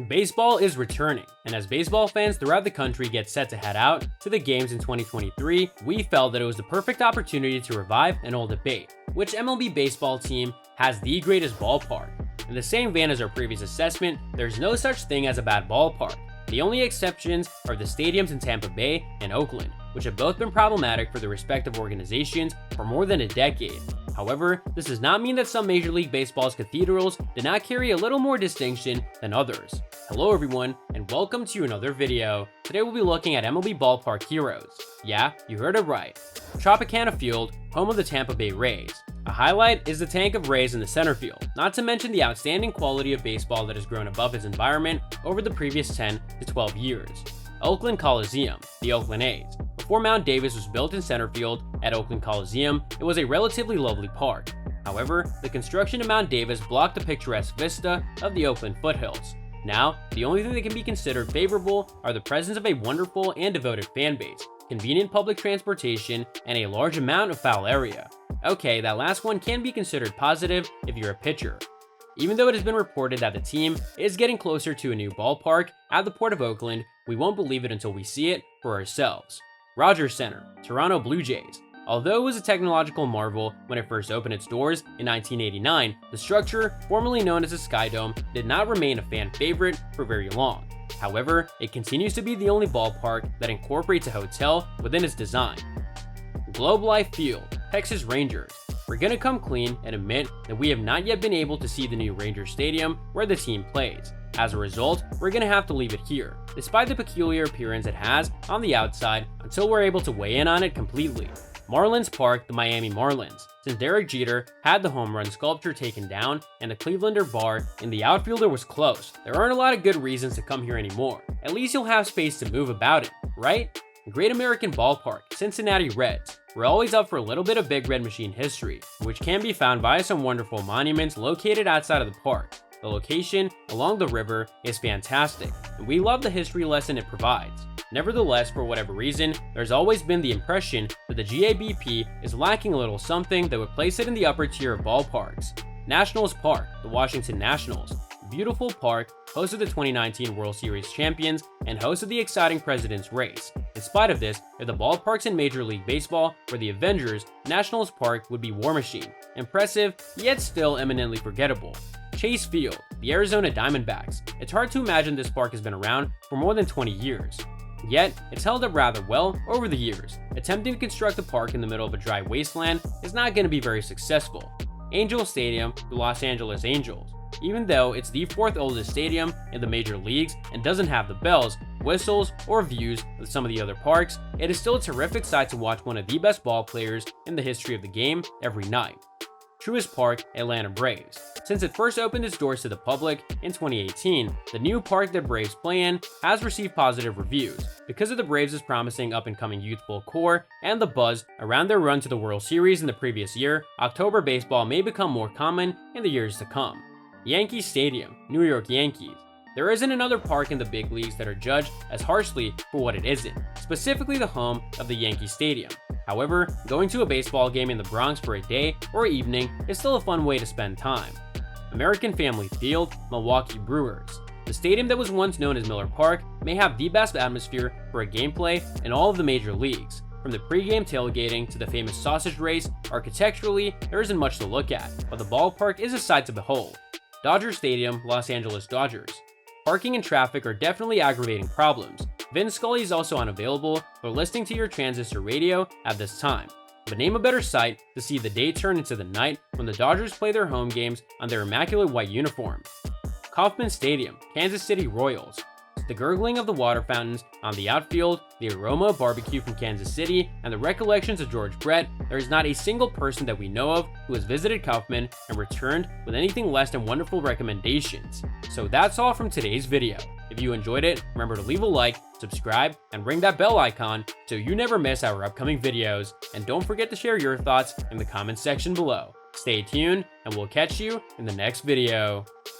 Baseball is returning, and as baseball fans throughout the country get set to head out to the games in 2023, we felt that it was the perfect opportunity to revive an old debate: which MLB baseball team has the greatest ballpark? In the same vein as our previous assessment, there's no such thing as a bad ballpark. The only exceptions are the stadiums in Tampa Bay and Oakland, which have both been problematic for their respective organizations for more than a decade. However, this does not mean that some Major League Baseball's cathedrals did not carry a little more distinction than others. Hello everyone, and welcome to another video. Today we'll be looking at MLB Ballpark Heroes. Yeah, you heard it right. TROPICANA Field, home of the Tampa Bay Rays. A highlight is the tank of Rays in the center field, not to mention the outstanding quality of baseball that has grown above its environment over the previous 10 to 12 years. Oakland Coliseum, the Oakland A's. Before Mount Davis was built in center field at Oakland Coliseum, it was a relatively lovely park. However, the construction of Mount Davis blocked the picturesque vista of the Oakland foothills. Now, the only thing that can be considered favorable are the presence of a wonderful and devoted fan base, convenient public transportation, and a large amount of foul area. Okay, that last one can be considered positive if you're a pitcher. Even though it has been reported that the team is getting closer to a new ballpark at the Port of Oakland, we won't believe it until we see it for ourselves. Rogers Center, Toronto Blue Jays. Although it was a technological marvel when it first opened its doors in 1989, the structure, formerly known as a Sky Dome, did not remain a fan favorite for very long. However, it continues to be the only ballpark that incorporates a hotel within its design. Globe Life Field, Texas Rangers. We're gonna come clean and admit that we have not yet been able to see the new Rangers Stadium where the team plays. As a result, we're gonna have to leave it here, despite the peculiar appearance it has on the outside, until we're able to weigh in on it completely. Marlins Park, the Miami Marlins. Since Derek Jeter had the home run sculpture taken down and the Clevelander bar in the outfielder was close, there aren't a lot of good reasons to come here anymore. At least you'll have space to move about it, right? Great American Ballpark, Cincinnati Reds. We're always up for a little bit of Big Red Machine history, which can be found via some wonderful monuments located outside of the park. The location along the river is fantastic, and we love the history lesson it provides. Nevertheless, for whatever reason, there's always been the impression that the GABP is lacking a little something that would place it in the upper tier of ballparks. Nationals Park, the Washington Nationals. Beautiful park, host of the 2019 World Series champions, and host of the exciting President's Race. In spite of this, if the ballparks in Major League Baseball were the Avengers, Nationals Park would be War Machine. Impressive, yet still eminently forgettable. Chase Field, the Arizona Diamondbacks. It's hard to imagine this park has been around for more than 20 years. Yet, it's held up rather well over the years. Attempting to construct a park in the middle of a dry wasteland is not going to be very successful. Angel Stadium, the Los Angeles Angels. Even though it's the fourth oldest stadium in the major leagues and doesn't have the bells, whistles, or views of some of the other parks, it is still a terrific sight to watch one of the best ball players in the history of the game every night. Truist Park, Atlanta Braves. Since it first opened its doors to the public in 2018, the new park that Braves play in has received positive reviews because of the Braves' promising up-and-coming youthful core and the buzz around their run to the World Series in the previous year. October baseball may become more common in the years to come. Yankee Stadium, New York Yankees. There isn't another park in the big leagues that are judged as harshly for what it isn't, specifically the home of the Yankee Stadium. However, going to a baseball game in the Bronx for a day or evening is still a fun way to spend time. American Family Field, Milwaukee Brewers. The stadium that was once known as Miller Park may have the best atmosphere for a gameplay in all of the major leagues. From the pre-game tailgating to the famous sausage race, architecturally, there isn't much to look at, but the ballpark is a sight to behold. Dodger Stadium, Los Angeles Dodgers. Parking and traffic are definitely aggravating problems. Vin Scully is also unavailable for listening to your transistor radio at this time. But name a better sight to see the day turn into the night when the Dodgers play their home games on their immaculate white uniforms. Kauffman Stadium, Kansas City Royals. The gurgling of the water fountains on the outfield, the aroma of barbecue from Kansas City, and the recollections of George Brett, there is not a single person that we know of who has visited Kauffman and returned with anything less than wonderful recommendations. So that's all from today's video. If you enjoyed it, remember to leave a like, subscribe, and ring that bell icon so you never miss our upcoming videos. And don't forget to share your thoughts in the comments section below. Stay tuned, and we'll catch you in the next video.